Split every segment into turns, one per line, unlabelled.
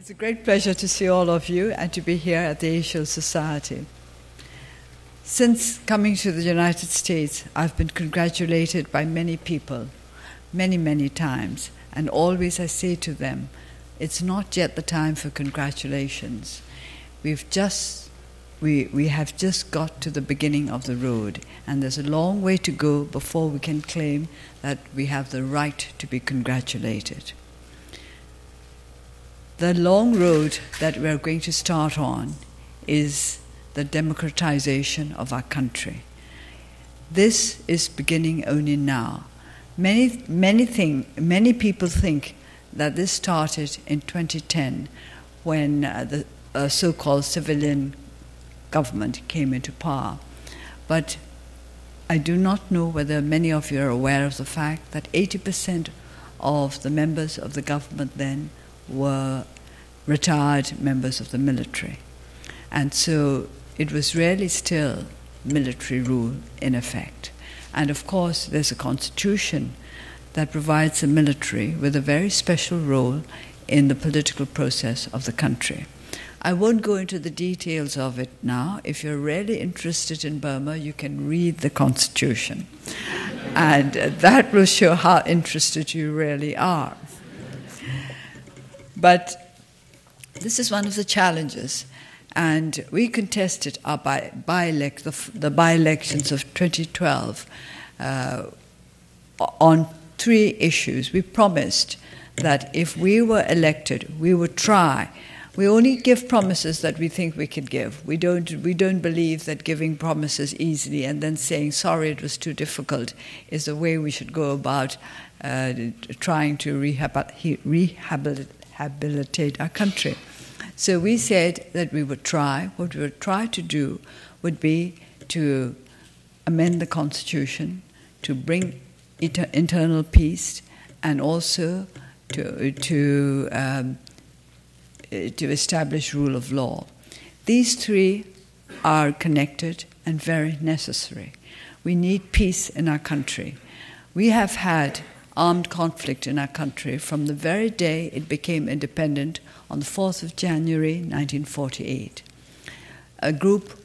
It's a great pleasure to see all of you and to be here at the Asian Society. Since coming to the United States, I've been congratulated by many people, many times, and always I say to them, it's not yet the time for congratulations. We have just got to the beginning of the road, and there's a long way to go before we can claim that we have the right to be congratulated. The long road that we're going to start on is the democratization of our country. This is beginning only now. Many people think that this started in 2010 when the so-called civilian government came into power. But I do not know whether many of you are aware of the fact that 80% of the members of the government then were retired members of the military. And so it was really still military rule in effect. And of course, there's a constitution that provides the military with a very special role in the political process of the country. I won't go into the details of it now. If you're really interested in Burma, you can read the constitution. And that will show how interested you really are. But this is one of the challenges. And we contested our the by-elections of 2012 on 3 issues. We promised that if we were elected, we would try. We only give promises that we think we can give. We don't believe that giving promises easily and then saying, sorry, it was too difficult, is the way we should go about trying to rehabilitate our country. So we said that we would try. What we would try to do would be to amend the constitution, to bring internal peace, and also to establish rule of law. These 3 are connected and very necessary. We need peace in our country. We have had armed conflict in our country from the very day it became independent on the 4th of January 1948. A group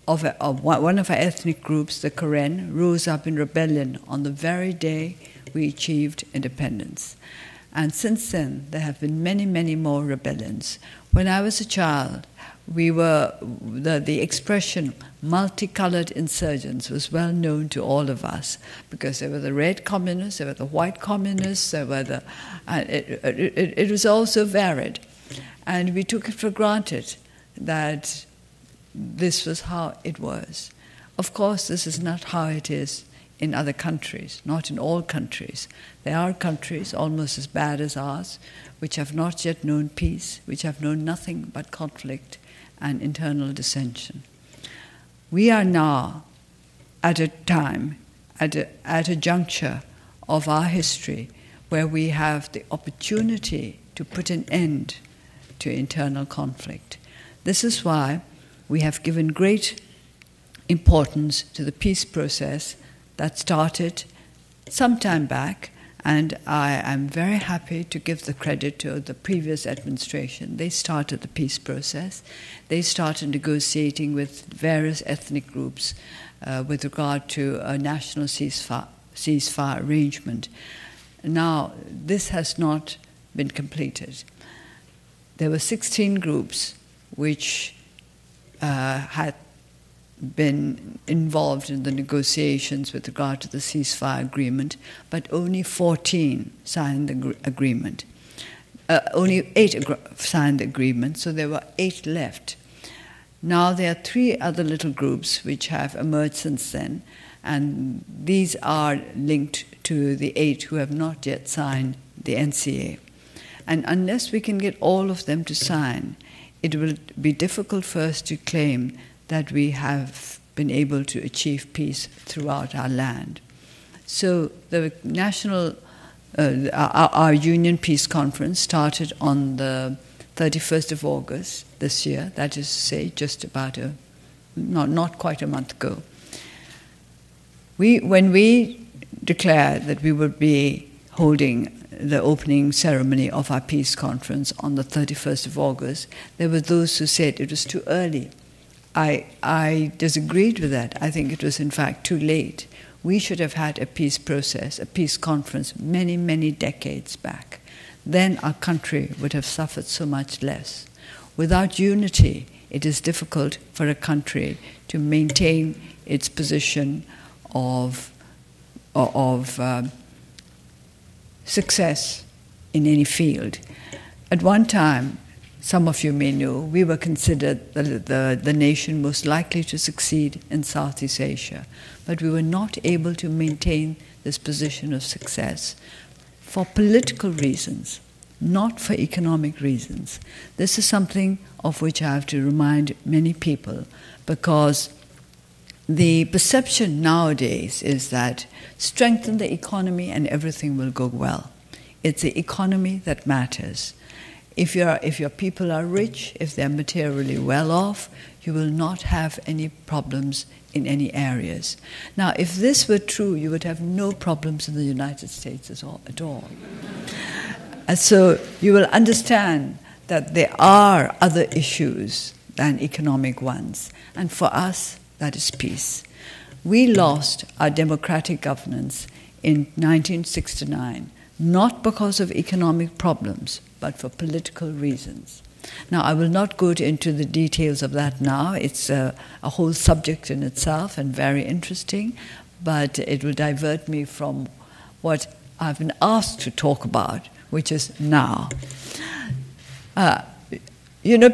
of one of our ethnic groups, the Karen, rose up in rebellion on the very day we achieved independence. And since then, there have been many more rebellions. When I was a child, the expression multicolored insurgents was well known to all of us, because there were the red communists, there were the white communists, it was all so varied. And we took it for granted that this was how it was. Of course, this is not how it is in other countries, not in all countries. There are countries almost as bad as ours, which have not yet known peace, which have known nothing but conflict and internal dissension. We are now at a time, at a juncture of our history where we have the opportunity to put an end to internal conflict. This is why we have given great importance to the peace process that started some time back, and I am very happy to give the credit to the previous administration. They started the peace process. They started negotiating with various ethnic groups with regard to a national ceasefire arrangement. Now, this has not been completed. There were 16 groups which had been involved in the negotiations with regard to the ceasefire agreement, but only 14 signed the agreement. Only 8 signed the agreement, so there were 8 left. Now there are 3 other little groups which have emerged since then, and these are linked to the 8 who have not yet signed the NCA. And unless we can get all of them to sign, it will be difficult for us to claim that we have been able to achieve peace throughout our land. So the our Union Peace Conference started on the 31st of August this year, that is to say, just about not quite a month ago. When we declared that we would be holding the opening ceremony of our peace conference on the 31st of August, there were those who said it was too early. I disagreed with that. I think it was in fact too late. We should have had a peace process, a peace conference many, many decades back. Then our country would have suffered so much less. Without unity, it is difficult for a country to maintain its position of success in any field. At one time, some of you may know, we were considered the nation most likely to succeed in Southeast Asia, but we were not able to maintain this position of success for political reasons, not for economic reasons. This is something of which I have to remind many people, because the perception nowadays is that strengthen the economy and everything will go well. It's the economy that matters. If your people are rich, if they're materially well off, you will not have any problems in any areas. Now, if this were true, you would have no problems in the United States at all. And so you will understand that there are other issues than economic ones. And for us, that is peace. We lost our democratic governance in 1969, not because of economic problems, but for political reasons. Now, I will not go into the details of that now. It's a whole subject in itself and very interesting, but it will divert me from what I've been asked to talk about, which is now.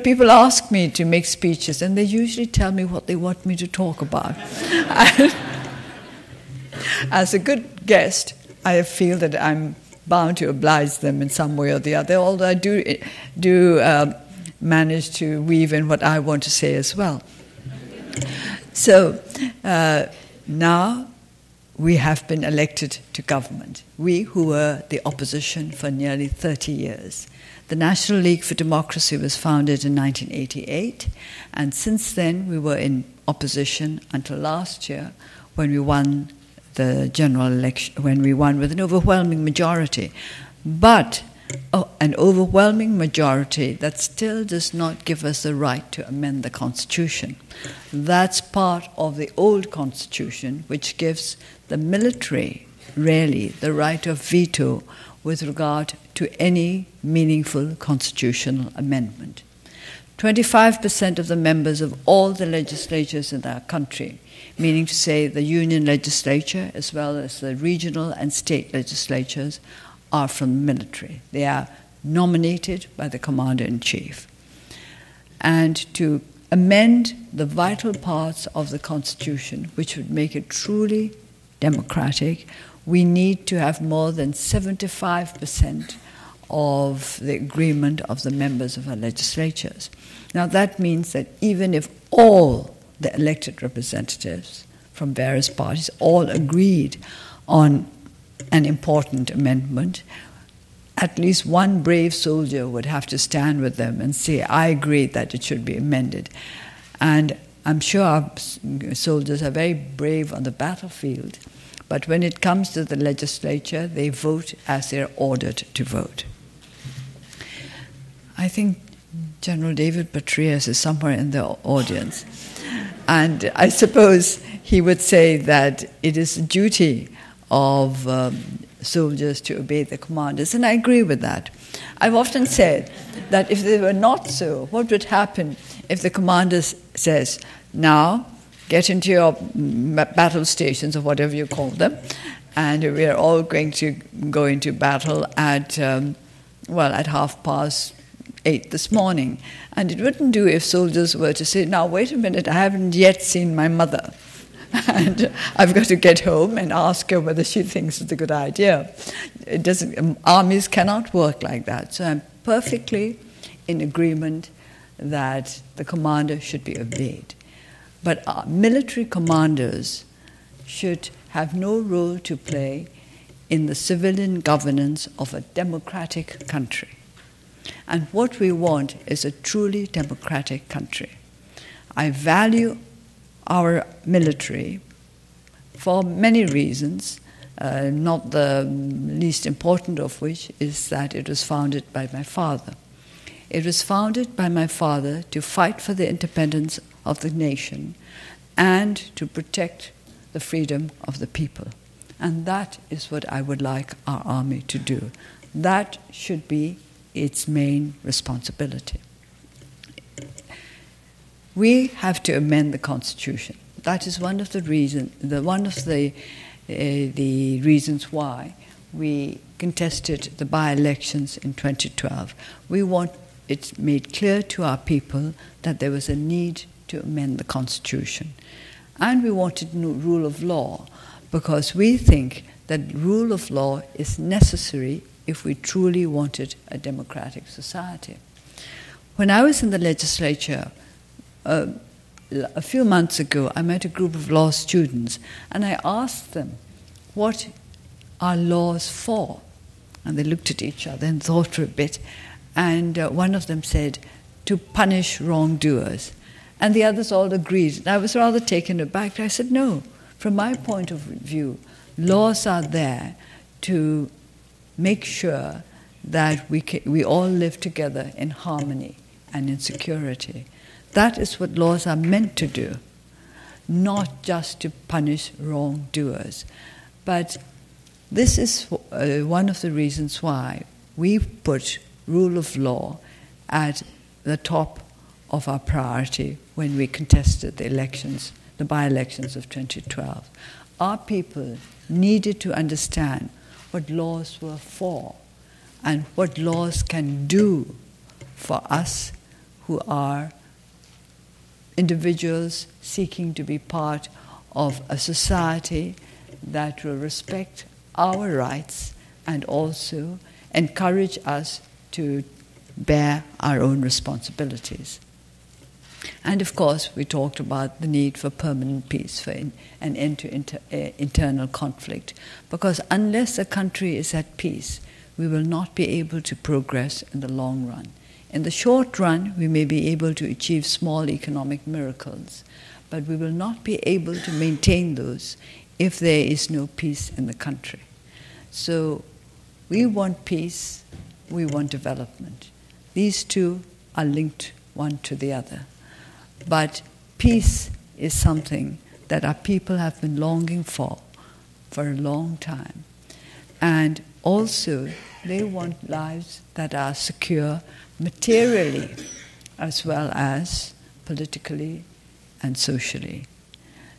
People ask me to make speeches, and they usually tell me what they want me to talk about. As a good guest, I feel that I'm bound to oblige them in some way or the other, although I do manage to weave in what I want to say as well. So now we have been elected to government. We who were the opposition for nearly 30 years. The National League for Democracy was founded in 1988, and since then we were in opposition until last year when we won the general election, when we won with an overwhelming majority. But an overwhelming majority that still does not give us the right to amend the Constitution. That's part of the old Constitution, which gives the military, really, the right of veto with regard to any meaningful constitutional amendment. 25% of the members of all the legislatures in our country, meaning to say the union legislature as well as the regional and state legislatures, are from the military. They are nominated by the Commander-in-Chief. And to amend the vital parts of the Constitution, which would make it truly democratic, we need to have more than 75% of the agreement of the members of our legislatures. Now that means that even if all the elected representatives from various parties all agreed on an important amendment, at least one brave soldier would have to stand with them and say, I agree that it should be amended. And I'm sure our soldiers are very brave on the battlefield, but when it comes to the legislature, they vote as they're ordered to vote. I think General David Petraeus is somewhere in the audience. And I suppose he would say that it is the duty of soldiers to obey the commanders, and I agree with that. I've often said that if they were not so, what would happen if the commander says, now get into your battle stations or whatever you call them, and we are all going to go into battle at 8:30 this morning. And it wouldn't do if soldiers were to say, now wait a minute, I haven't yet seen my mother. And I've got to get home and ask her whether she thinks it's a good idea. It doesn't. Armies cannot work like that. So I'm perfectly in agreement that the commander should be obeyed. But our military commanders should have no role to play in the civilian governance of a democratic country. And what we want is a truly democratic country. I value our military for many reasons, not the least important of which is that it was founded by my father. It was founded by my father to fight for the independence of the nation and to protect the freedom of the people. And that is what I would like our army to do. That should be its main responsibility. We have to amend the Constitution. That is one of the reasons why we contested the by-elections in 2012. We want it made clear to our people that there was a need to amend the Constitution. And we wanted rule of law because we think that rule of law is necessary if we truly wanted a democratic society. When I was in the legislature, a few months ago, I met a group of law students and I asked them, what are laws for? And they looked at each other and thought for a bit. And one of them said, to punish wrongdoers. And the others all agreed. And I was rather taken aback. I said, no, from my point of view, laws are there to make sure that we all live together in harmony and in security. That is what laws are meant to do, not just to punish wrongdoers. But this is one of the reasons why we put rule of law at the top of our priority when we contested the elections, the by-elections of 2012. Our people needed to understand what laws were for and what laws can do for us who are individuals seeking to be part of a society that will respect our rights and also encourage us to bear our own responsibilities. And of course, we talked about the need for permanent peace, for an end to internal conflict. Because unless a country is at peace, we will not be able to progress in the long run. In the short run, we may be able to achieve small economic miracles, but we will not be able to maintain those if there is no peace in the country. So we want peace, we want development. These two are linked one to the other. But peace is something that our people have been longing for a long time. And also, they want lives that are secure materially as well as politically and socially.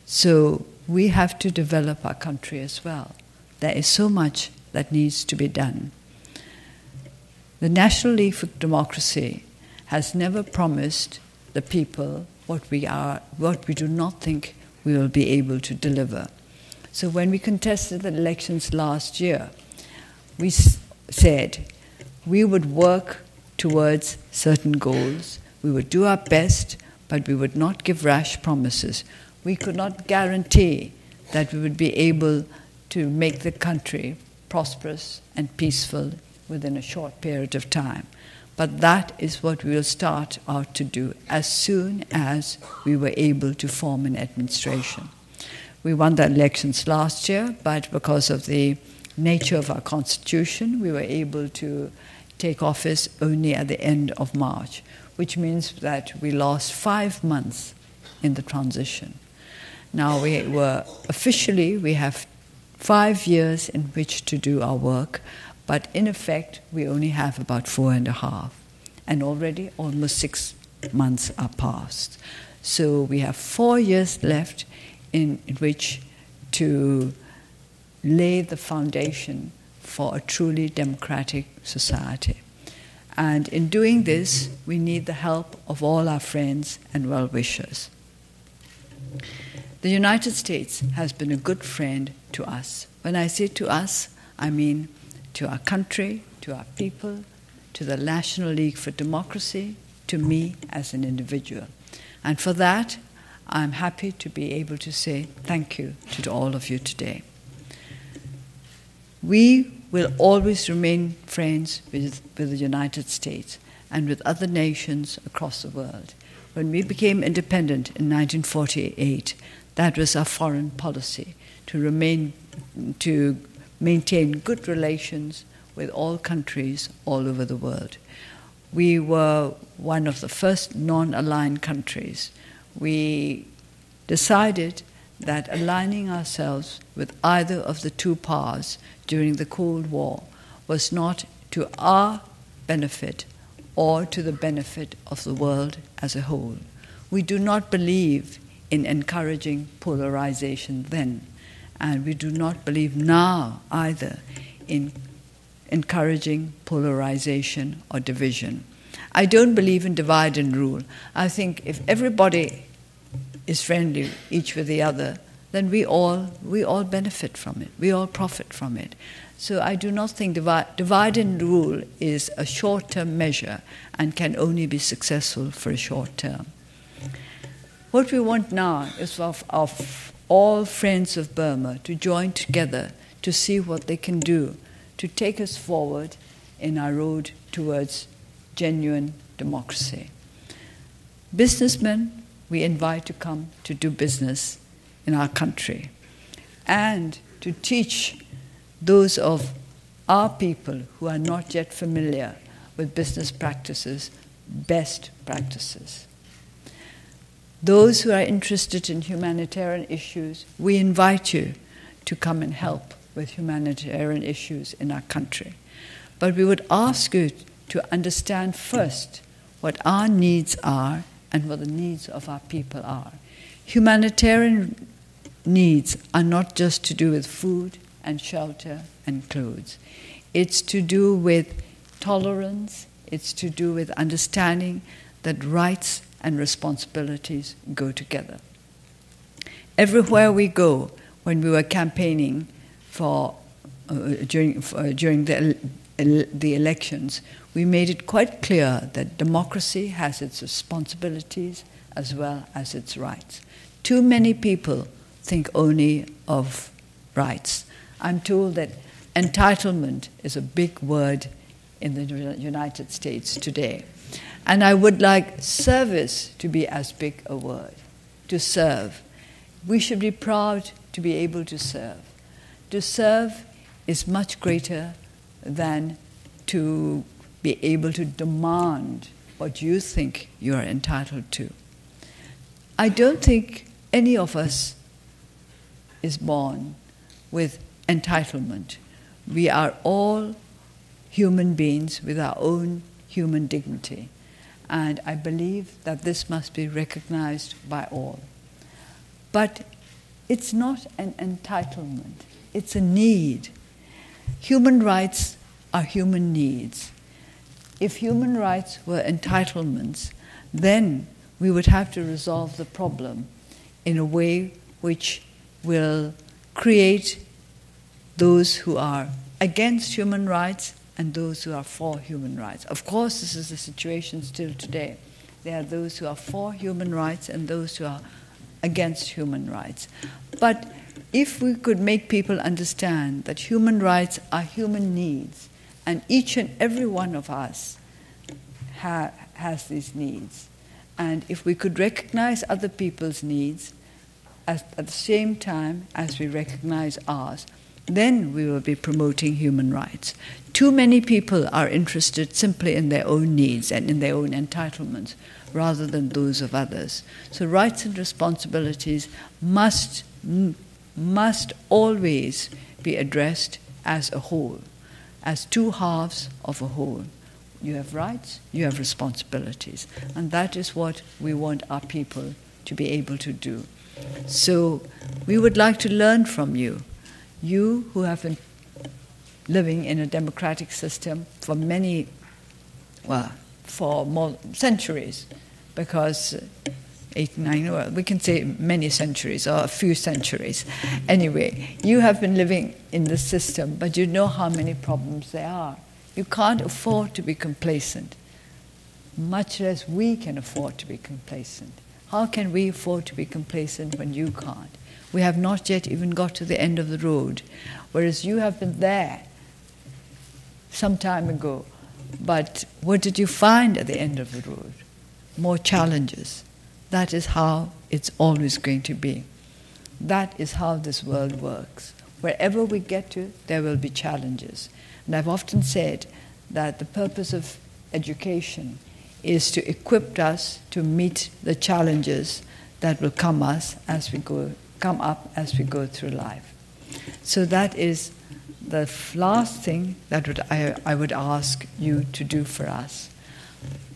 So we have to develop our country as well. There is so much that needs to be done. The National League for Democracy has never promised the people what we do not think we will be able to deliver. So when we contested the elections last year, we said we would work towards certain goals, we would do our best, but we would not give rash promises. We could not guarantee that we would be able to make the country prosperous and peaceful within a short period of time. But that is what we will start out to do as soon as we were able to form an administration. We won the elections last year, but because of the nature of our constitution, we were able to take office only at the end of March, which means that we lost 5 months in the transition. Now we have 5 years in which to do our work, but in effect we only have about 4.5, and already almost 6 months are past. So we have 4 years left in which to lay the foundation for a truly democratic society. And in doing this, we need the help of all our friends and well-wishers. The United States has been a good friend to us. When I say to us, I mean to our country, to our people, to the National League for Democracy, to me as an individual. And for that, I'm happy to be able to say thank you to all of you today. We will always remain friends with the United States and with other nations across the world. When we became independent in 1948, that was our foreign policy, to remain to maintain good relations with all countries all over the world. We were one of the first non-aligned countries. We decided that aligning ourselves with either of the two powers during the Cold War was not to our benefit or to the benefit of the world as a whole. We do not believe in encouraging polarization then, and we do not believe now either in encouraging polarization or division. I don't believe in divide and rule. I think if everybody is friendly each with the other, then we all benefit from it. We all profit from it. So I do not think divide and rule is a short-term measure and can only be successful for a short term. What we want now is of all friends of Burma to join together to see what they can do to take us forward in our road towards genuine democracy. Businessmen we invite to come to do business in our country and to teach those of our people who are not yet familiar with business practices, best practices. Those who are interested in humanitarian issues, we invite you to come and help with humanitarian issues in our country. But we would ask you to understand first what our needs are and what the needs of our people are. Humanitarian needs are not just to do with food and shelter and clothes. It's to do with tolerance, it's to do with understanding that rights and responsibilities go together. Everywhere we go, when we were campaigning during the elections, we made it quite clear that democracy has its responsibilities as well as its rights. Too many people think only of rights. I'm told that entitlement is a big word in the United States today. And I would like service to be as big a word, to serve. We should be proud to be able to serve. To serve is much greater than to be able to demand what you think you are entitled to. I don't think any of us is born with entitlement. We are all human beings with our own human dignity. And I believe that this must be recognized by all. But it's not an entitlement, it's a need. Human rights are human needs. If human rights were entitlements, then we would have to resolve the problem in a way which will create those who are against human rights and those who are for human rights. Of course, this is the situation still today. There are those who are for human rights and those who are against human rights. But if we could make people understand that human rights are human needs, and each and every one of us has these needs, and if we could recognize other people's needs at the same time as we recognize ours, then we will be promoting human rights. Too many people are interested simply in their own needs and in their own entitlements rather than those of others. So rights and responsibilities must always be addressed as a whole, as two halves of a whole. You have rights, you have responsibilities, and that is what we want our people to be able to do. So we would like to learn from you. You who have been living in a democratic system for for more centuries, because we can say many centuries or a few centuries. Anyway, you have been living in this system, but you know how many problems there are. You can't afford to be complacent, much less we can afford to be complacent. How can we afford to be complacent when you can't? We have not yet even got to the end of the road, whereas you have been there some time ago. But what did you find at the end of the road? More challenges. That is how it's always going to be. That is how this world works. Wherever we get to, there will be challenges. And I've often said that the purpose of education is to equip us to meet the challenges that will come up as we go through life. So that is the last thing that I would ask you to do for us.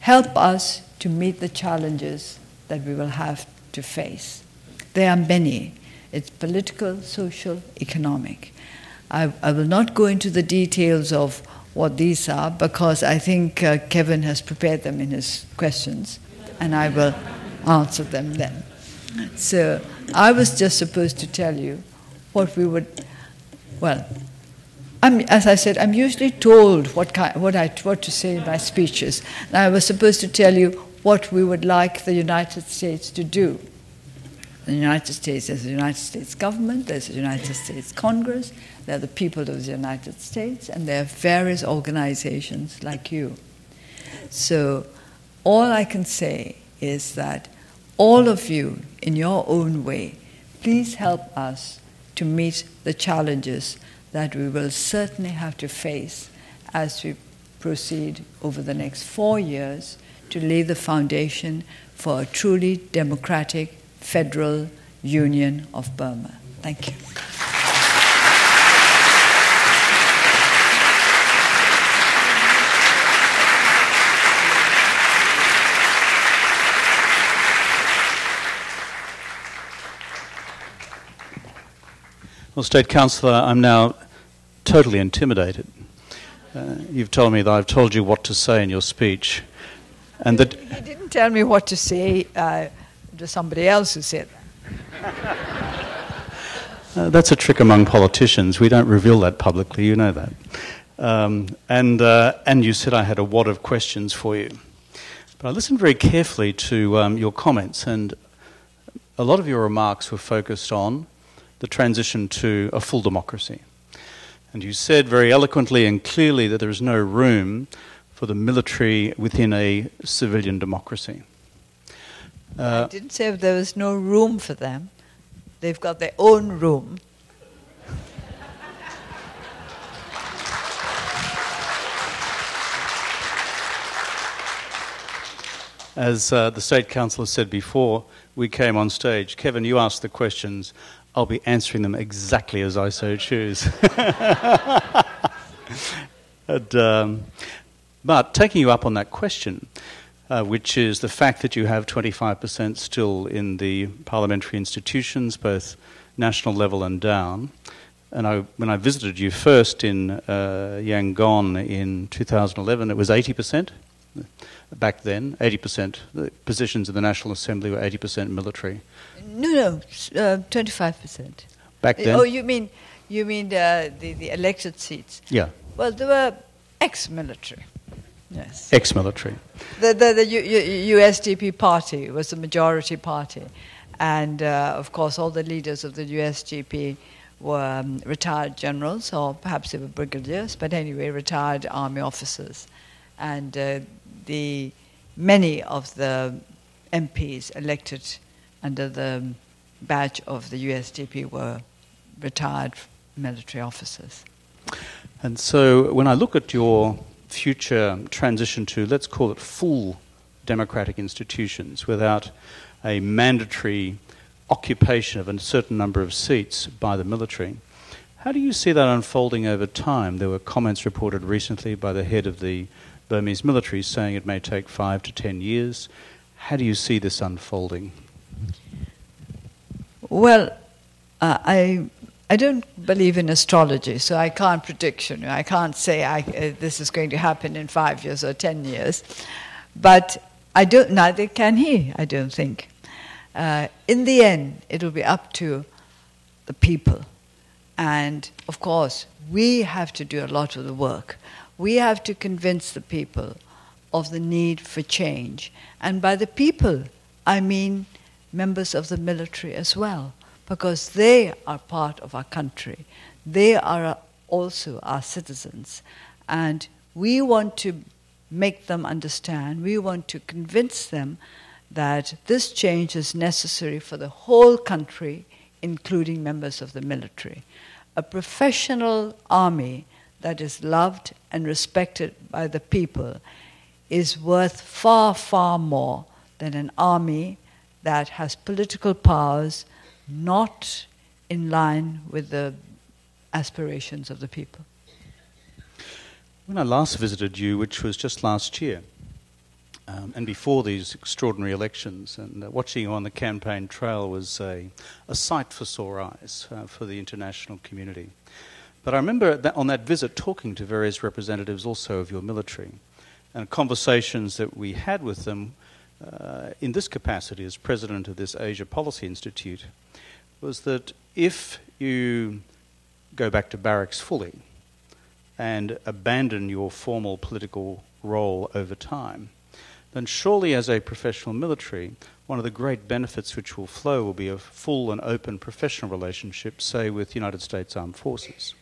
Help us to meet the challenges that we will have to face. There are many. It's political, social, economic. I will not go into the details of what these are because I think Kevin has prepared them in his questions and I will answer them then. So I was just supposed to tell you what we would, well, as I said, I'm usually told what to say in my speeches. And I was supposed to tell you what we would like the United States to do. The United States, there's the United States government, there's the United States Congress, there are the people of the United States, and there are various organizations like you. So all I can say is that all of you, in your own way, please help us to meet the challenges that we will certainly have to face as we proceed over the next 4 years to lay the foundation for a truly democratic federal union of Burma. Thank you.
Well, State Councillor, I'm now totally intimidated. You've told me that I've told you what to say in your speech. And that
he didn't tell me what to say. To somebody else who said that.
That's a trick among politicians. We don't reveal that publicly, you know that. And you said I had a wad of questions for you. But I listened very carefully to your comments, and a lot of your remarks were focused on the transition to a full democracy. And you said very eloquently and clearly that there is no room for the military within a civilian democracy.
I didn't say there was no room for them. They've got their own room.
As the State Councillor said before we came on stage, Kevin, you asked the questions. I'll be answering them exactly as I so choose. But taking you up on that question, which is the fact that you have 25% still in the parliamentary institutions, both national level and down. And when I visited you first in Yangon in 2011, it was 80%. Back then, 80%. The positions in the National Assembly were 80% military.
No, 25%.
Back then?
Oh, you mean the elected seats?
Yeah.
Well, they were ex-military. Yes.
Ex-military.
The USDP party was the majority party. And, of course, all the leaders of the USDP were retired generals, or perhaps they were brigadiers, but anyway, retired army officers. And many of the MPs elected under the badge of the USDP were retired military officers.
And so when I look at your future transition to, let's call it full democratic institutions without a mandatory occupation of a certain number of seats by the military, how do you see that unfolding over time? There were comments reported recently by the head of the Burmese military saying it may take 5 to 10 years. How do you see this unfolding?
Well, I don't believe in astrology, so I can't predict. I can't say this is going to happen in 5 years or 10 years. But neither can he, I don't think. In the end, it will be up to the people. And, of course, we have to do a lot of the work. We have to convince the people of the need for change. And by the people, I mean members of the military as well, because they are part of our country. They are also our citizens. And we want to make them understand, we want to convince them that this change is necessary for the whole country, including members of the military. a professional army that is loved and respected by the people is worth far, far more than an army that has political powers not in line with the aspirations of the people.
When I last visited you, which was just last year, and before these extraordinary elections, and watching you on the campaign trail was a sight for sore eyes for the international community. But I remember that on that visit talking to various representatives also of your military, and conversations that we had with them in this capacity as president of this Asia Policy Institute, was that if you go back to barracks fully and abandon your formal political role over time, then surely as a professional military, one of the great benefits which will flow will be a full and open professional relationship, say, with United States Armed Forces.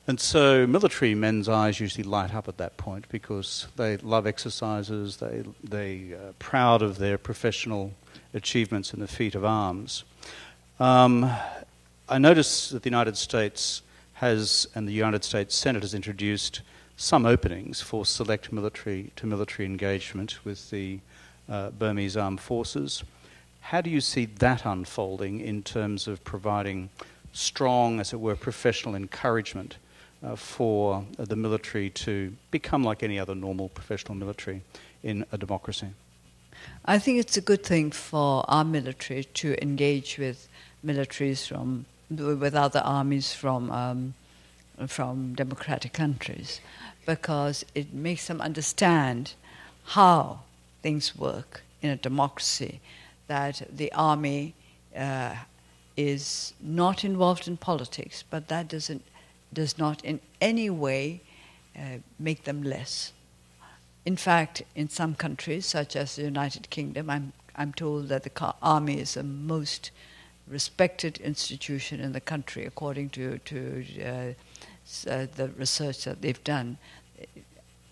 And so military men's eyes usually light up at that point because they love exercises, they are proud of their professional achievements in the feat of arms. I notice that the United States has, and the United States Senate has introduced some openings for select military engagement with the Burmese armed forces. How do you see that unfolding in terms of providing strong, as it were, professional encouragement for the military to become like any other normal professional military in a democracy?
I think it's a good thing for our military to engage with militaries with other armies from democratic countries, because it makes them understand how things work in a democracy, that the army is not involved in politics, but that does not in any way make them less. In fact, in some countries, such as the United Kingdom, I'm told that the army is the most respected institution in the country, according to the research that they've done,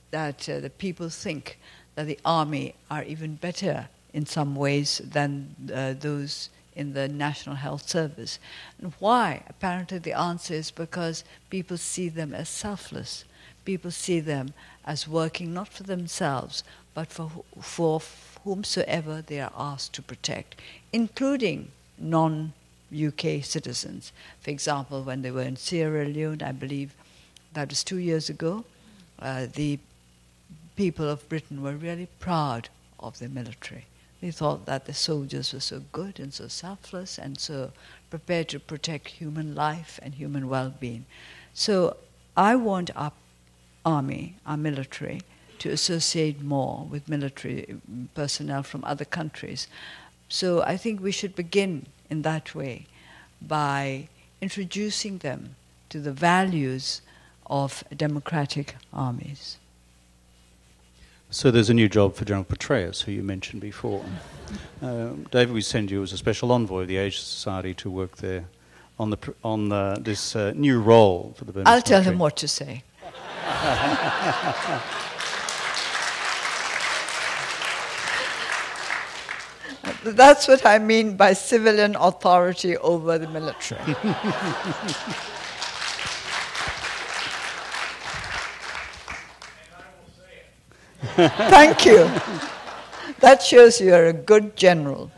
that the people think that the army are even better in some ways than those in the National Health Service. And why? Apparently the answer is because people see them as selfless. People see them as working not for themselves, but for whomsoever they are asked to protect, including non-UK citizens. For example, when they were in Sierra Leone, I believe that was 2 years ago, the people of Britain were really proud of their military. They thought that the soldiers were so good and so selfless and so prepared to protect human life and human well-being. So I want our army, our military, to associate more with military personnel from other countries. So I think we should begin in that way by introducing them to the values of democratic armies.
So there's a new job for General Petraeus, who you mentioned before. David, we send you as a special envoy of the Asia Society to work there on this new role for the Burmese
I'll tell
military.
him what to say. That's what I mean by civilian authority over the military. Thank you. That shows you're a good general.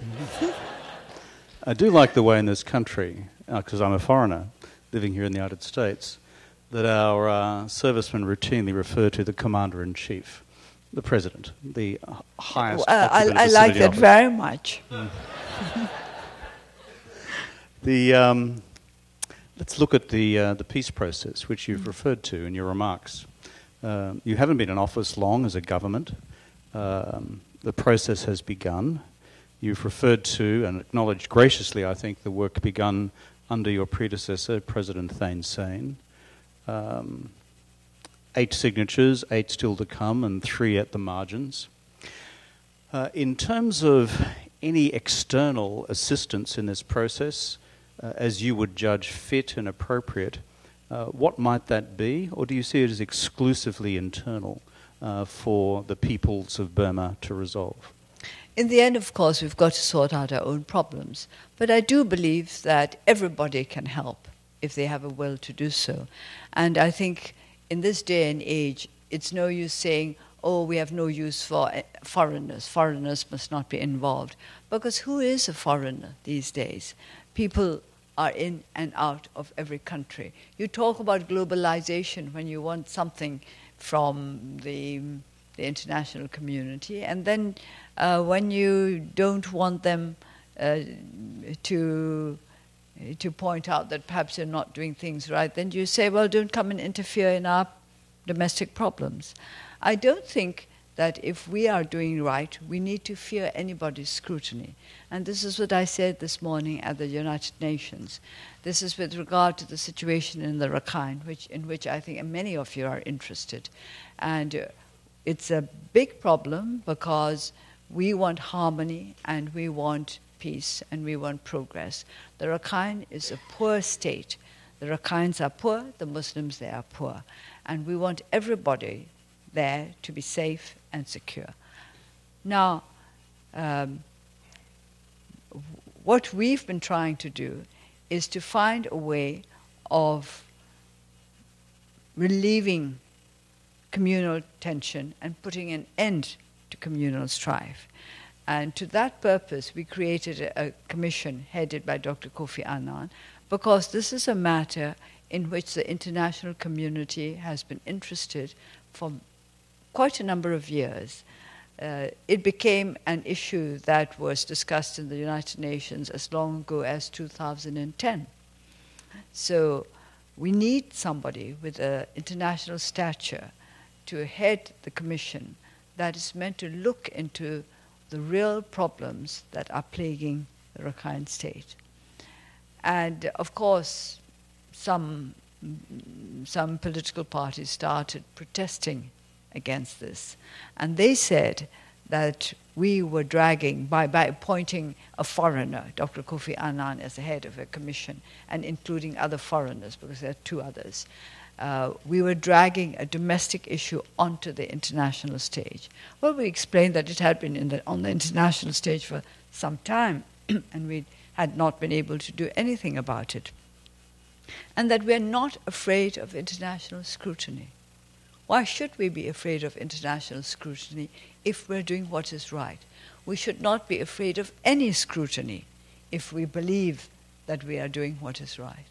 I do like the way in this country, because I'm a foreigner living here in the United States, that our servicemen routinely refer to the Commander-in-Chief, the President, the highest occupant of the
I like
civilian
that
office.
very much.
Let's look at the peace process, which you've referred to in your remarks. You haven't been in office long as a government. The process has begun. You've referred to and acknowledged graciously, I think, the work begun under your predecessor, President Thein Sein. 8 signatures, 8 still to come, and 3 at the margins. In terms of any external assistance in this process, as you would judge fit and appropriate, what might that be? Or do you see it as exclusively internal for the peoples of Burma to resolve?
In the end, of course, we've got to sort out our own problems. But I do believe that everybody can help if they have a will to do so. And I think in this day and age, it's no use saying, oh, we have no use for foreigners. Foreigners must not be involved. Because who is a foreigner these days? People are in and out of every country. You talk about globalization when you want something from the international community, and then when you don't want them to point out that perhaps you're not doing things right, then you say, well, don't come and interfere in our domestic problems. I don't think that if we are doing right, we need to fear anybody's scrutiny. And this is what I said this morning at the United Nations. This is with regard to the situation in the Rakhine, in which I think many of you are interested. And it's a big problem because we want harmony and we want peace and we want progress. The Rakhine is a poor state. The Rakhines are poor, the Muslims, they are poor. And we want everybody there to be safe and secure. Now, what we've been trying to do is to find a way of relieving communal tension and putting an end to communal strife. And to that purpose, we created a commission headed by Dr. Kofi Annan, because this is a matter in which the international community has been interested for quite a number of years. It became an issue that was discussed in the United Nations as long ago as 2010. So we need somebody with an international stature to head the commission that is meant to look into the real problems that are plaguing the Rakhine state. And of course, some political parties started protesting against this. And they said that we were dragging, by appointing a foreigner, Dr. Kofi Annan, as the head of a commission, and including other foreigners, because there are two others, we were dragging a domestic issue onto the international stage. Well, we explained that it had been on the international stage for some time, and we had not been able to do anything about it. And that we're not afraid of international scrutiny. Why should we be afraid of international scrutiny if we're doing what is right? We should not be afraid of any scrutiny if we believe that we are doing what is right.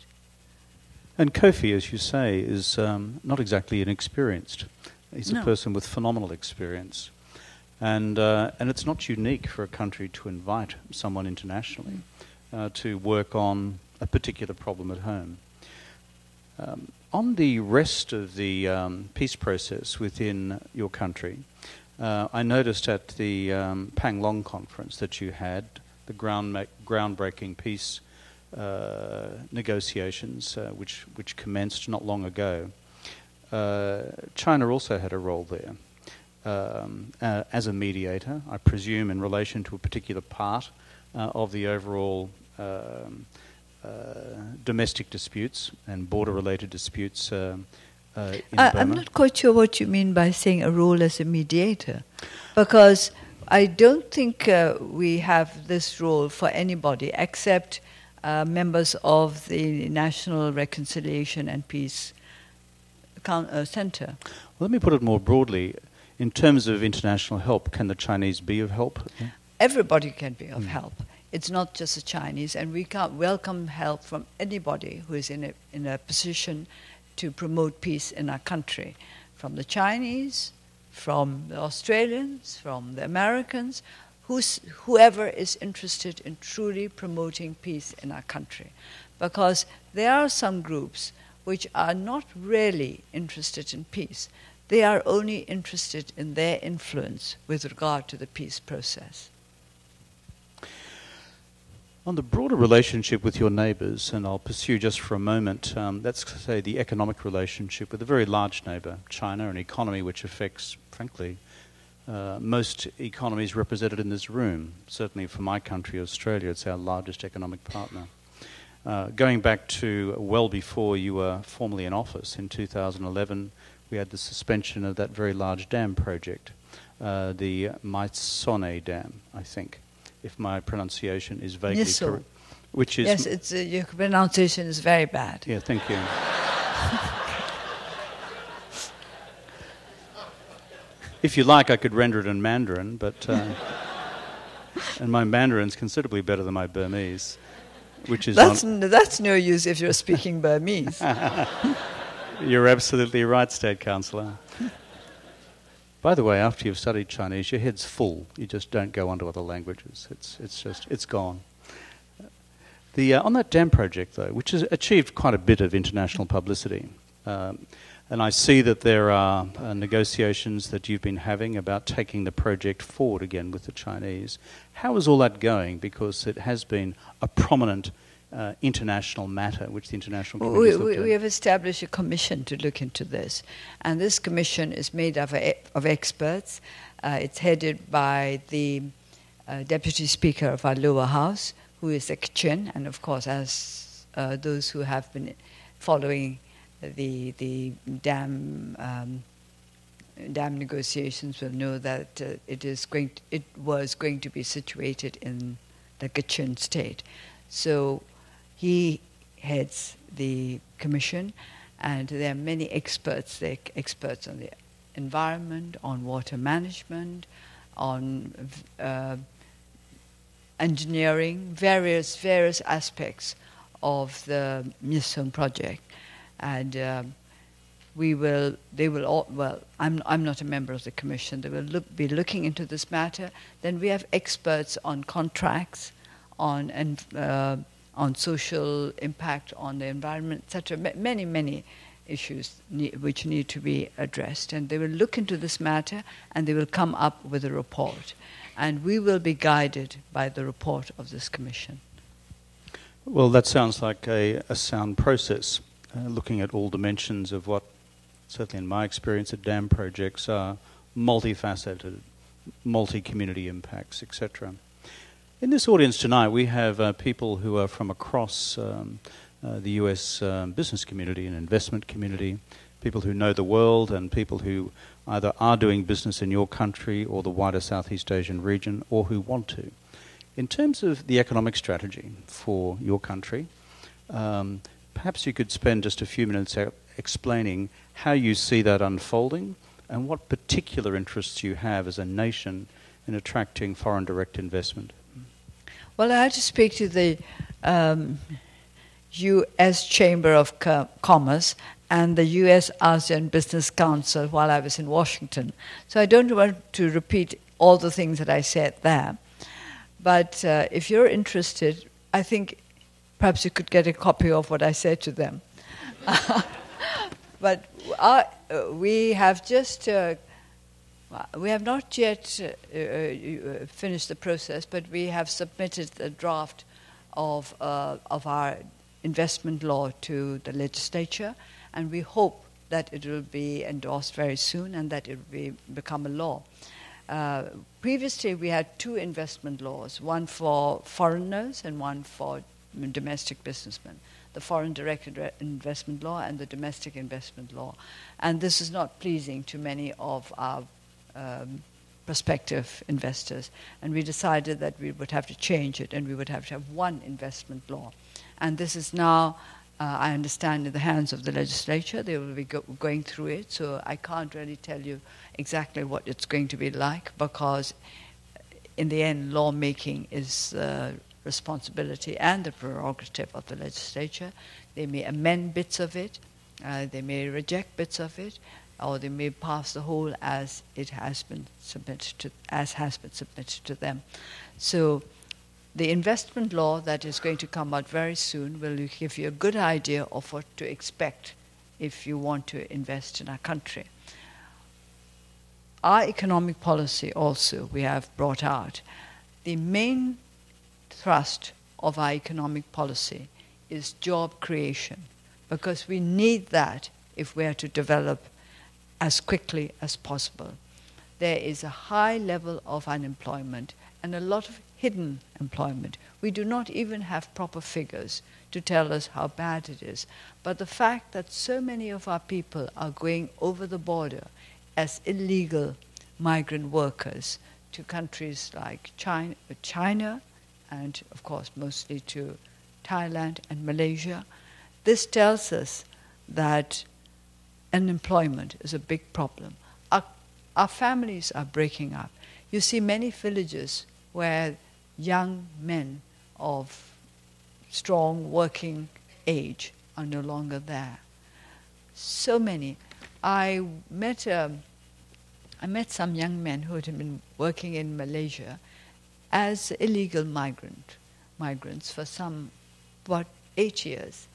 And Kofi, as you say, is not exactly inexperienced. He's a person with phenomenal experience. And it's not unique for a country to invite someone internationally to work on a particular problem at home. On the rest of the peace process within your country, I noticed at the Panglong conference that you had, the groundbreaking peace negotiations, which commenced not long ago. China also had a role there as a mediator, I presume, in relation to a particular part of the overall domestic disputes and border-related disputes in Burma.
I'm not quite sure what you mean by saying a role as a mediator, because I don't think we have this role for anybody except members of the National Reconciliation and Peace Center.
Well, let me put it more broadly. In terms of international help, can the Chinese be of help? Yeah.
Everybody can be of help. It's not just the Chinese, and we can welcome help from anybody who is in a position to promote peace in our country, from the Chinese, from the Australians, from the Americans, whoever is interested in truly promoting peace in our country. Because there are some groups which are not really interested in peace. They are only interested in their influence with regard to the peace process.
On the broader relationship with your neighbours, and I'll pursue just for a moment, let's say the economic relationship with a very large neighbour, China, an economy which affects, frankly, most economies represented in this room. Certainly for my country, Australia, it's our largest economic partner. Going back to well before you were formally in office, in 2011, we had the suspension of that very large dam project, the Maitsone Dam, I think, if my pronunciation is vaguely correct. which is...
Yes, it's, your pronunciation is very bad.
Yeah, thank you. If you like, I could render it in Mandarin, but... and my Mandarin's considerably better than my Burmese, which is...
That's no use if you're speaking Burmese.
You're absolutely right, State Councillor. By the way, after you've studied Chinese, your head's full. You just don't go on to other languages. It's gone. On that dam project, though, which has achieved quite a bit of international publicity, and I see that there are negotiations that you've been having about taking the project forward again with the Chinese. How is all that going? Because it has been a prominent international matter which the international community has looked at.
We have established a commission to look into this, and this commission is made of experts. It's headed by the Deputy Speaker of our lower house, who is a Kachin, and of course, as those who have been following the dam negotiations will know that it was going to be situated in the Kachin state. So he heads the commission, and there are many experts. There are experts on the environment, on water management, on engineering, various aspects of the Mysung project, and I'm not a member of the commission. They will be looking into this matter. Then we have experts on contracts, on social impact on the environment, etc. Many issues which need to be addressed, and they will look into this matter, and they will come up with a report, and we will be guided by the report of this commission.
Well, that sounds like a sound process, looking at all dimensions of what, certainly in my experience at dam projects, are multifaceted, multi-community impacts, etc. In this audience tonight, we have people who are from across the US business community and investment community, people who know the world and people who either are doing business in your country or the wider Southeast Asian region, or who want to. In terms of the economic strategy for your country, perhaps you could spend just a few minutes explaining how you see that unfolding and what particular interests you have as a nation in attracting foreign direct investment.
Well, I had to speak to the U.S. Chamber of Commerce and the U.S. ASEAN Business Council while I was in Washington. So I don't want to repeat all the things that I said there. But if you're interested, I think perhaps you could get a copy of what I said to them. But we have just... we have not yet finished the process, but we have submitted the draft of our investment law to the legislature, and we hope that it will be endorsed very soon and that it will become a law. Previously, we had two investment laws, one for foreigners and one for domestic businessmen. The foreign direct investment law and the domestic investment law. And this is not pleasing to many of our prospective investors, and we decided that we would have to change it and we would have to have one investment law. And this is now, I understand, in the hands of the legislature. They will be going through it, so I can't really tell you exactly what it's going to be like, because in the end, lawmaking is the responsibility and the prerogative of the legislature. They may amend bits of it, they may reject bits of it, or they may pass the whole as it has been submitted to them. So the investment law that is going to come out very soon will give you a good idea of what to expect if you want to invest in our country. Our economic policy also we have brought out. The main thrust of our economic policy is job creation, because we need that if we are to develop as quickly as possible. There is a high level of unemployment and a lot of hidden employment. We do not even have proper figures to tell us how bad it is. But the fact that so many of our people are going over the border as illegal migrant workers to countries like China and, of course, mostly to Thailand, and Malaysia. This tells us that unemployment is a big problem. Our families are breaking up. You see many villages where young men of strong working age are no longer there. So many. I met some young men who had been working in Malaysia as illegal migrants for about 8 years.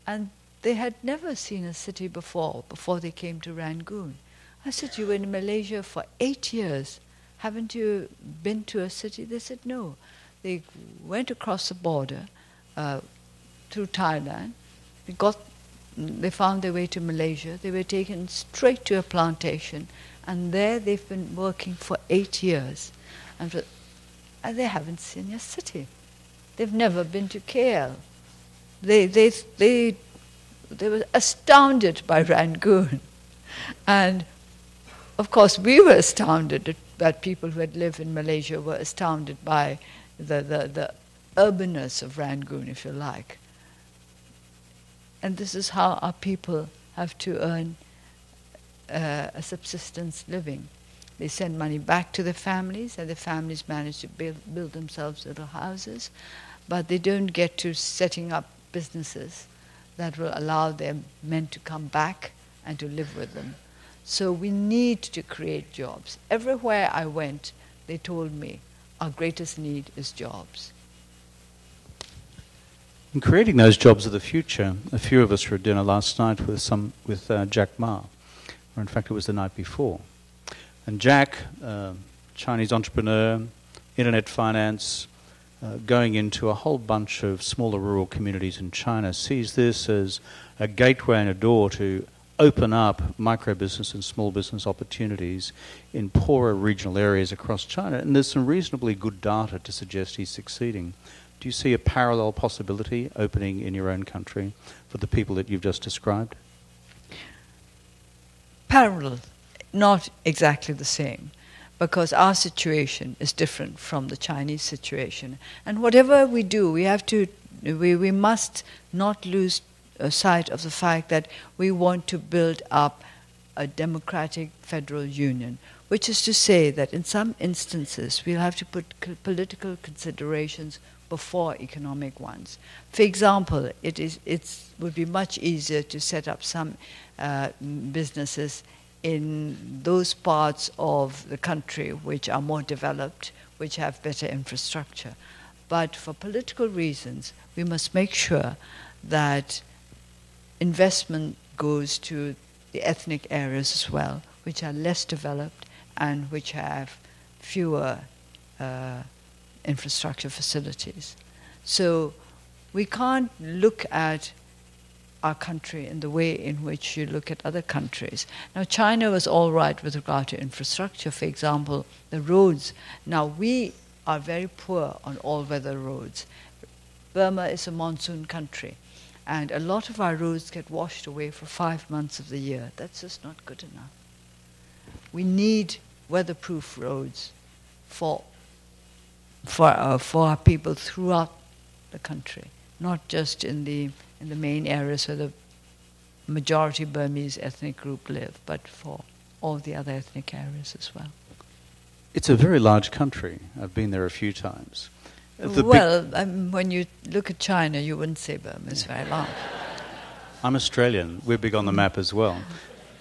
And they had never seen a city before they came to Rangoon. I said, "You were in Malaysia for 8 years. Haven't you been to a city?" They said, "No." They went across the border through Thailand. They found their way to Malaysia. They were taken straight to a plantation. And there they've been working for 8 years. And they haven't seen a city. They've never been to KL. They were astounded by Rangoon. And of course we were astounded that people who had lived in Malaysia were astounded by the urbanness of Rangoon, if you like. And this is how our people have to earn a subsistence living. They send money back to their families, and the families manage to build themselves little houses, but they don't get to setting up businesses that will allow their men to come back and to live with them. So we need to create jobs. Everywhere I went, they told me, our greatest need is jobs.
In creating those jobs of the future, a few of us were at dinner last night with Jack Ma, or in fact it was the night before. And Jack, Chinese entrepreneur, internet finance, going into a whole bunch of smaller rural communities in China, sees this as a gateway and a door to open up micro-business and small business opportunities in poorer regional areas across China. And there's some reasonably good data to suggest he's succeeding. Do you see a parallel possibility opening in your own country for the people that you've just described?
Parallel, not exactly the same, because our situation is different from the Chinese situation. And whatever we do, we must not lose sight of the fact that we want to build up a democratic federal union, which is to say that in some instances we'll have to put political considerations before economic ones. For example, it would be much easier to set up some businesses in those parts of the country which are more developed, which have better infrastructure. But for political reasons, we must make sure that investment goes to the ethnic areas as well, which are less developed and which have fewer infrastructure facilities. So we can't look at our country in the way in which you look at other countries. Now, China was all right with regard to infrastructure. For example, the roads. Now, we are very poor on all-weather roads. Burma is a monsoon country, and a lot of our roads get washed away for 5 months of the year. That's just not good enough. We need weatherproof roads for our people throughout the country, not just in the main areas where the majority Burmese ethnic group live, but for all the other ethnic areas as well.
It's a very large country. I've been there a few times.
When you look at China, you wouldn't say Burma is very large.
I'm Australian. We're big on the map as well.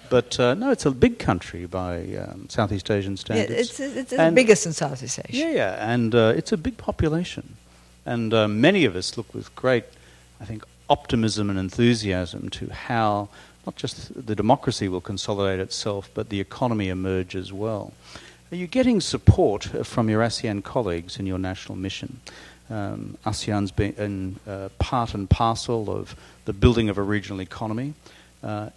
But no, it's a big country by Southeast Asian standards.
Yeah, it's the biggest in Southeast Asia.
Yeah, and it's a big population. And many of us look with great, I think, optimism and enthusiasm to how not just the democracy will consolidate itself, but the economy emerge as well. Are you getting support from your ASEAN colleagues in your national mission? ASEAN's been part and parcel of the building of a regional economy.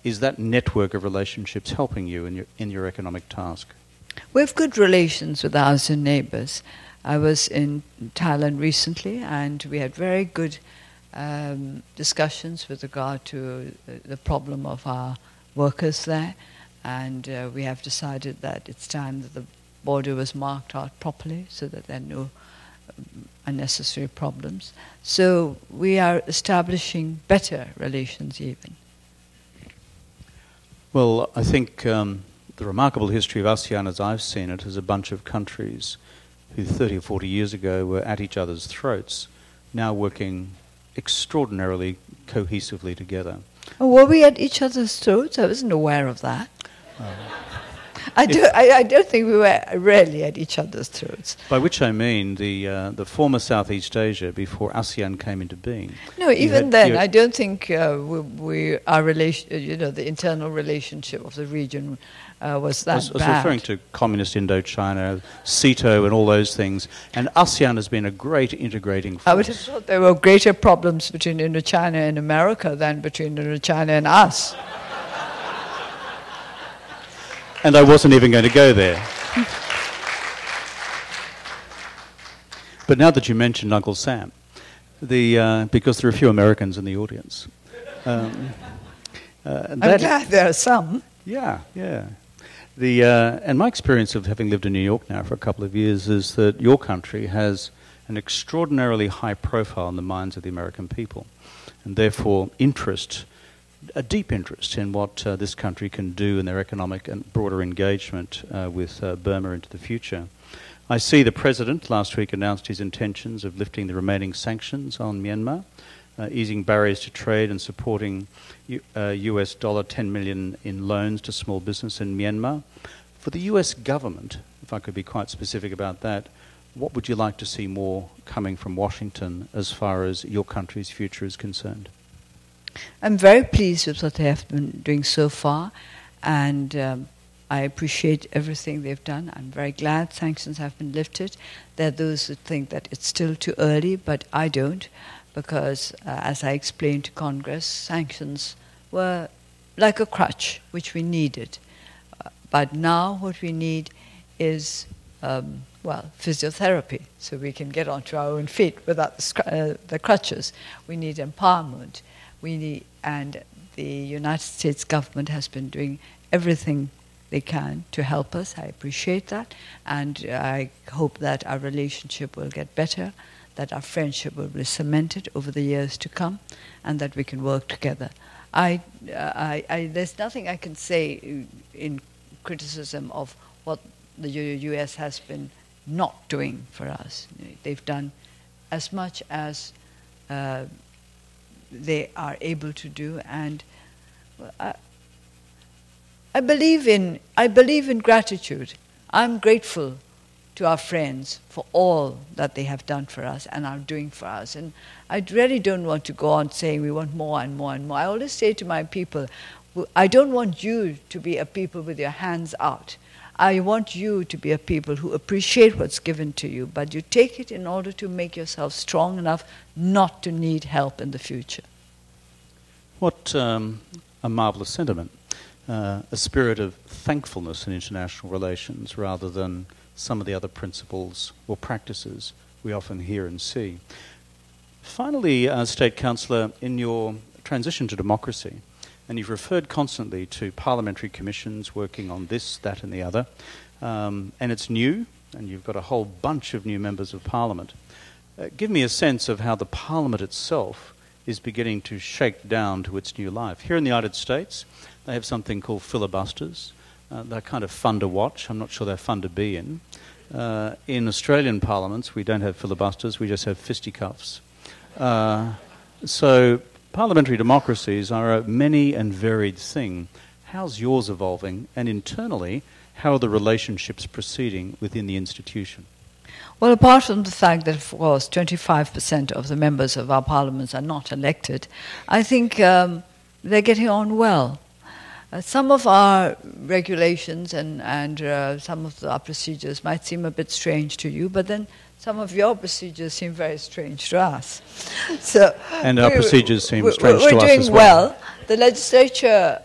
Is that network of relationships helping you in your economic task?
We have good relations with our ASEAN neighbours. I was in Thailand recently, and we had very good discussions with regard to the problem of our workers there. And we have decided that it's time that the border was marked out properly so that there are no unnecessary problems. So we are establishing better relations even.
Well, I think the remarkable history of ASEAN, as I've seen it, is a bunch of countries who 30 or 40 years ago were at each other's throats, now working extraordinarily cohesively together.
Oh, were we at each other's throats? I wasn't aware of that. I don't think we were really at each other's throats.
By which I mean the former Southeast Asia before ASEAN came into being.
No, even then, I don't think our relation, the internal relationship of the region was that bad.
I was referring to communist Indochina, CETO and all those things. And ASEAN has been a great integrating force.
I would have thought there were greater problems between Indochina and America than between Indochina and us.
And I wasn't even going to go there. But now that you mentioned Uncle Sam, because there are a few Americans in the audience.
I'm glad there are some.
Yeah. And my experience of having lived in New York now for a couple of years is that your country has an extraordinarily high profile in the minds of the American people, and therefore a deep interest in what this country can do in their economic and broader engagement with Burma into the future. I see the President last week announced his intentions of lifting the remaining sanctions on Myanmar, easing barriers to trade and supporting US $10 million in loans to small business in Myanmar. For the US government, if I could be quite specific about that, what would you like to see more coming from Washington as far as your country's future is concerned?
I'm very pleased with what they have been doing so far, and I appreciate everything they've done. I'm very glad sanctions have been lifted. There are those who think that it's still too early, but I don't, because as I explained to Congress, sanctions were like a crutch, which we needed. But now what we need is, physiotherapy, so we can get onto our own feet without the crutches. We need empowerment. And the United States government has been doing everything they can to help us. I appreciate that, and I hope that our relationship will get better, that our friendship will be cemented over the years to come, and that we can work together. There's nothing I can say in criticism of what the U.S. has been not doing for us. They've done as much as they are able to do, and I believe in gratitude. I'm grateful to our friends for all that they have done for us and are doing for us. And I really don't want to go on saying we want more and more and more. I always say to my people, I don't want you to be a people with your hands out. I want you to be a people who appreciate what's given to you, but you take it in order to make yourself strong enough not to need help in the future.
What a marvelous sentiment. A spirit of thankfulness in international relations rather than some of the other principles or practices we often hear and see. Finally, State Councillor, in your transition to democracy, and you've referred constantly to parliamentary commissions working on this, that and the other, and it's new, and you've got a whole bunch of new members of Parliament. Give me a sense of how the Parliament itself is beginning to shake down to its new life. Here in the United States, they have something called filibusters. They're kind of fun to watch. I'm not sure they're fun to be in. In Australian parliaments, we don't have filibusters, we just have fisticuffs. So parliamentary democracies are a many and varied thing. How's yours evolving? And internally, how are the relationships proceeding within the institution?
Well, apart from the fact that, of course, 25% of the members of our parliaments are not elected, I think they're getting on well. Some of our regulations and some of our procedures might seem a bit strange to you, but then some of your procedures seem very strange to us. So
and our procedures seem strange to us as well.
We're doing well. The legislature,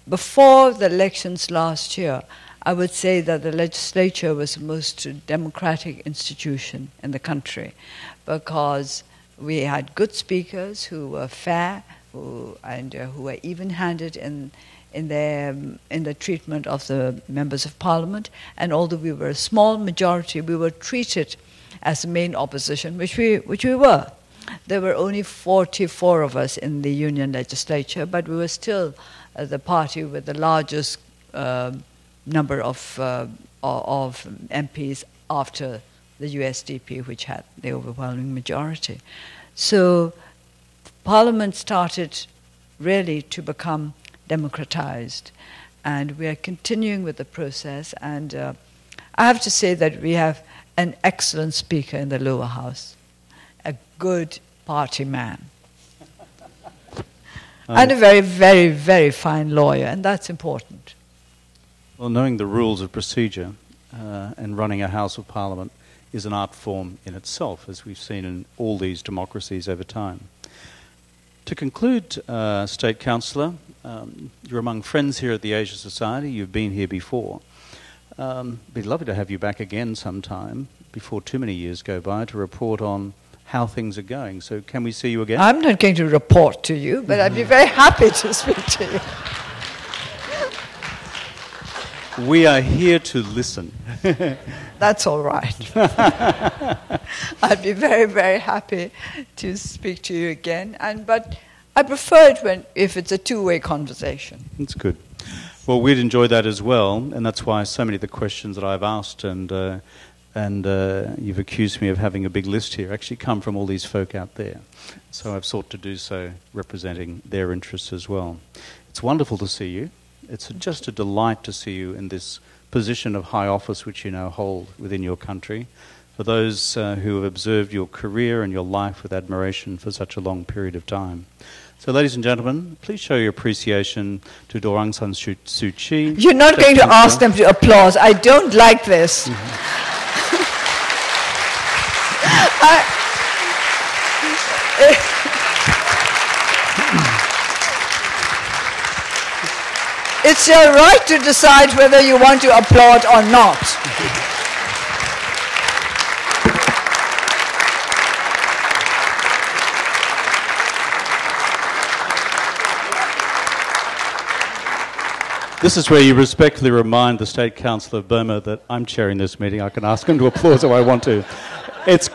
before the elections last year, I would say that the legislature was the most democratic institution in the country because we had good speakers who were fair, who were even-handed in the treatment of the members of parliament. And although we were a small majority, we were treated as the main opposition, which we were. There were only 44 of us in the union legislature, but we were still the party with the largest number of MPs after the USDP, which had the overwhelming majority. So Parliament started really to become democratized, and we are continuing with the process. And I have to say that we have an excellent speaker in the lower house, a good party man, and a very, very, very fine lawyer, and that's important.
Well, knowing the rules of procedure and running a House of Parliament is an art form in itself, as we've seen in all these democracies over time. To conclude, State Councillor, you're among friends here at the Asia Society. You've been here before. It'd be lovely to have you back again sometime, before too many years go by, to report on how things are going. So can we see you again?
I'm not going to report to you, but I'd be very happy to speak to you.
We are here to listen.
That's all right. I'd be very, very happy to speak to you again. But I prefer it if it's a two-way conversation.
That's good. Well, we'd enjoy that as well, and that's why so many of the questions that I've asked and you've accused me of having a big list here actually come from all these folk out there. So I've sought to do so representing their interests as well. It's wonderful to see you. It's just a delight to see you in this position of high office which you now hold within your country. For those who have observed your career and your life with admiration for such a long period of time. So, ladies and gentlemen, please show your appreciation to Aung San Suu Kyi.
You're not going to ask them to applaud. I don't like this. It's your right to decide whether you want to applaud or not.
This is where you respectfully remind the State Council of Burma that I'm chairing this meeting. I can ask them to applaud if I want to. It's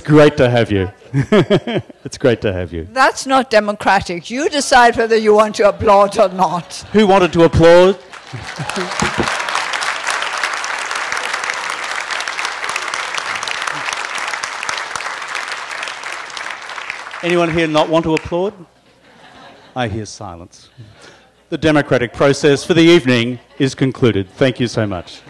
great to have you. It's great to have you.
That's not democratic. You decide whether you want to applaud or not.
Who wanted to applaud? Anyone here not want to applaud? I hear silence. The democratic process for the evening is concluded. Thank you so much.